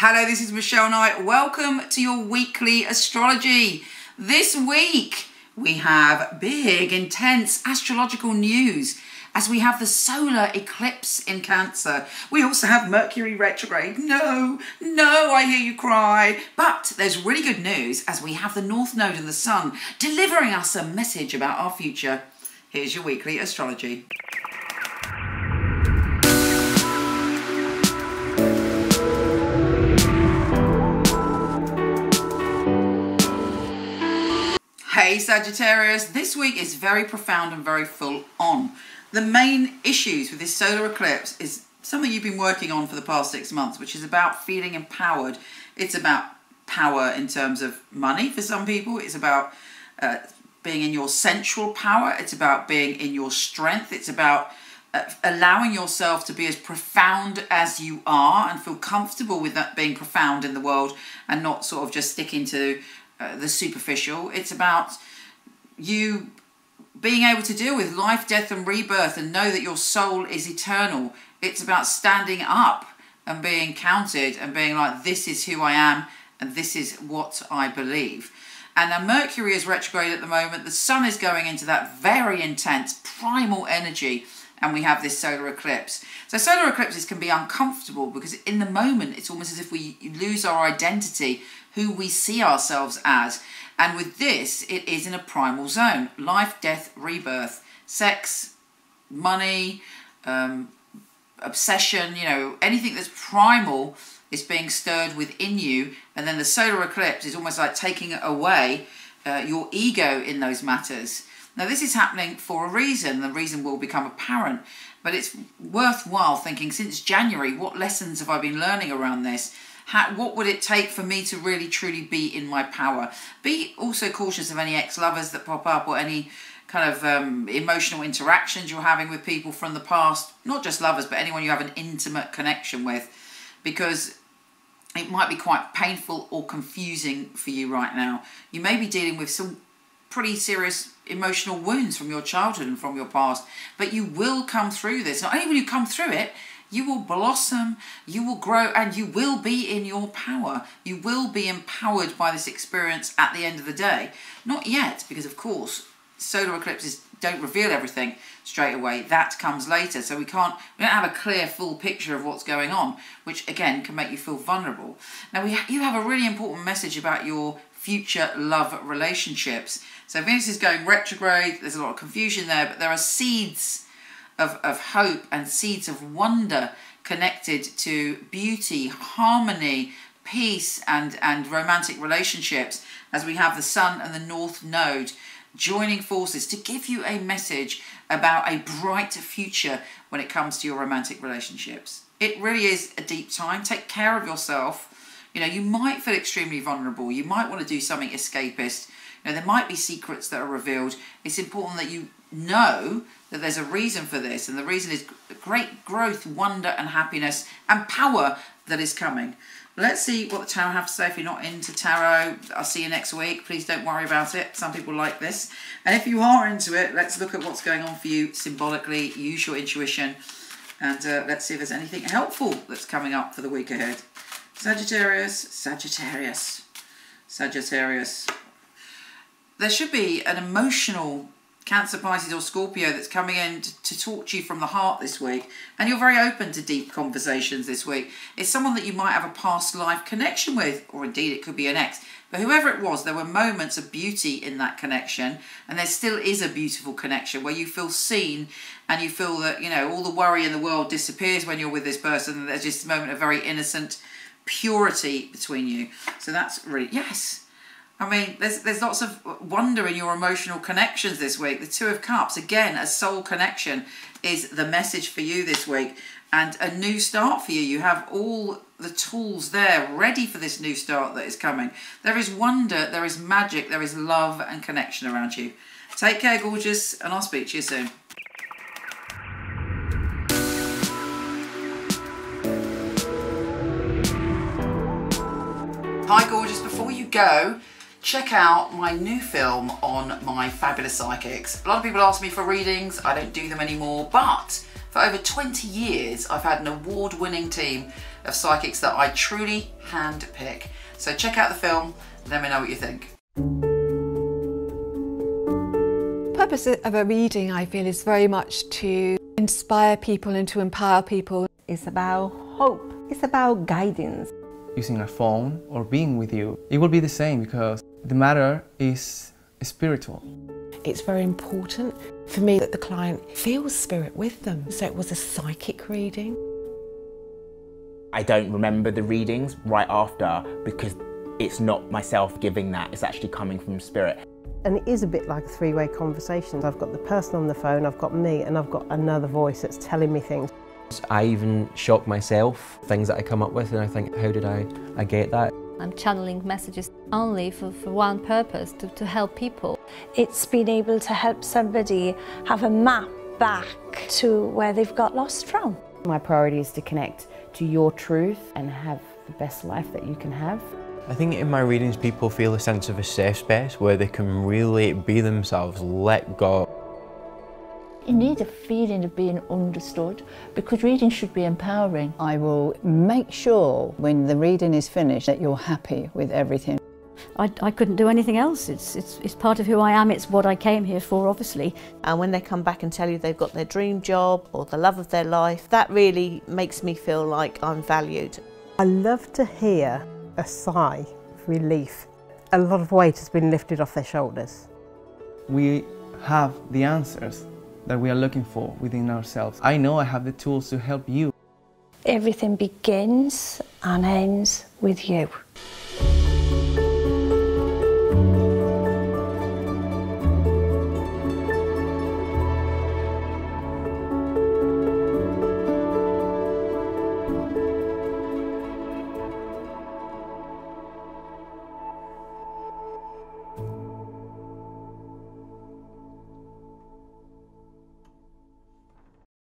Hello, this is Michele Knight. Welcome to your weekly astrology. This week we have big, intense astrological news as we have the solar eclipse in Cancer. We also have Mercury retrograde. No, I hear you cry. But there's really good news as we have the North Node and the Sun delivering us a message about our future. Here's your weekly astrology. Hey Sagittarius, this week is very profound and very full on. The main issues with this solar eclipse is something you've been working on for the past 6 months, which is about feeling empowered. It's about power in terms of money for some people. It's about being in your sensual power. It's about being in your strength. It's about allowing yourself to be as profound as you are and feel comfortable with that being profound in the world and not sort of just sticking to the superficial. It's about you being able to deal with life, death and rebirth and know that your soul is eternal. It's about standing up and being counted and being like, this is who I am and this is what I believe. And now Mercury is retrograde at the moment. The Sun is going into that very intense primal energy and we have this solar eclipse. So solar eclipses can be uncomfortable because in the moment it's almost as if we lose our identity, who we see ourselves as. And with this, it is in a primal zone. Life, death, rebirth, sex, money, obsession, you know, anything that's primal is being stirred within you. And then the solar eclipse is almost like taking away your ego in those matters. Now this is happening for a reason. The reason will become apparent. But it's worthwhile thinking, since January, what lessons have I been learning around this? What would it take for me to really truly be in my power? Be also cautious of any ex-lovers that pop up or any kind of emotional interactions you're having with people from the past. Not just lovers, but anyone you have an intimate connection with. Because it might be quite painful or confusing for you right now. You may be dealing with some pretty serious emotional wounds from your childhood and from your past. But you will come through this. Not only will you come through it, you will blossom, you will grow, and you will be in your power. You will be empowered by this experience at the end of the day. Not yet, because of course, solar eclipses don't reveal everything straight away. That comes later. So we don't have a clear, full picture of what's going on, which again can make you feel vulnerable. Now you have a really important message about your future love relationships. So Venus is going retrograde. There's a lot of confusion there, but there are seeds of hope and seeds of wonder connected to beauty, harmony, peace and romantic relationships as we have the Sun and the North Node joining forces to give you a message about a bright future when it comes to your romantic relationships. It really is a deep time. Take care of yourself. You know, you might feel extremely vulnerable. You might want to do something escapist. You know, there might be secrets that are revealed. It's important that you know that there's a reason for this, and the reason is great growth, wonder and happiness and power that is coming. Let's see what the tarot have to say. If you're not into tarot, I'll see you next week. Please don't worry about it. Some people like this. And if you are into it, let's look at what's going on for you symbolically. Use your intuition and let's see if there's anything helpful that's coming up for the week ahead. Sagittarius, Sagittarius, Sagittarius. There should be an emotional Cancer, Pisces or Scorpio that's coming in to talk to you from the heart this week. And you're very open to deep conversations this week. It's someone that you might have a past life connection with, or indeed it could be an ex. But whoever it was, there were moments of beauty in that connection. And there still is a beautiful connection where you feel seen and you feel that, you know, all the worry in the world disappears when you're with this person. And there's just a moment of very innocent purity between you. So that's really, yes. I mean, there's lots of wonder in your emotional connections this week. The Two of Cups, again, a soul connection is the message for you this week. And a new start for you. You have all the tools there ready for this new start that is coming. There is wonder, there is magic, there is love and connection around you. Take care, gorgeous, and I'll speak to you soon. Hi, gorgeous. Before you go, check out my new film on my fabulous psychics. A lot of people ask me for readings. I don't do them anymore, but For over 20 years, I've had an award-winning team of psychics that I truly hand-pick. So check out the film, let me know what you think. The purpose of a reading, I feel, is very much to inspire people and to empower people. It's about hope. It's about guidance. Using a phone or being with you, it will be the same because the matter is spiritual. It's very important for me that the client feels spirit with them. So it was a psychic reading. I don't remember the readings right after because it's not myself giving that, it's actually coming from spirit. And it is a bit like a three-way conversation. I've got the person on the phone, I've got me, and I've got another voice that's telling me things. I even shock myself, things that I come up with, and I think, how did I get that? I'm channeling messages only for one purpose, to help people. It's been able to help somebody have a map back to where they've got lost from. My priority is to connect to your truth and have the best life that you can have. I think in my readings people feel a sense of a safe space where they can really be themselves, let go. You need a feeling of being understood because reading should be empowering. I will make sure when the reading is finished that you're happy with everything. I couldn't do anything else. It's part of who I am. It's what I came here for, obviously. And when they come back and tell you they've got their dream job or the love of their life, that really makes me feel like I'm valued. I love to hear a sigh of relief. A lot of weight has been lifted off their shoulders. We have the answers that we are looking for within ourselves. I know I have the tools to help you. Everything begins and ends with you.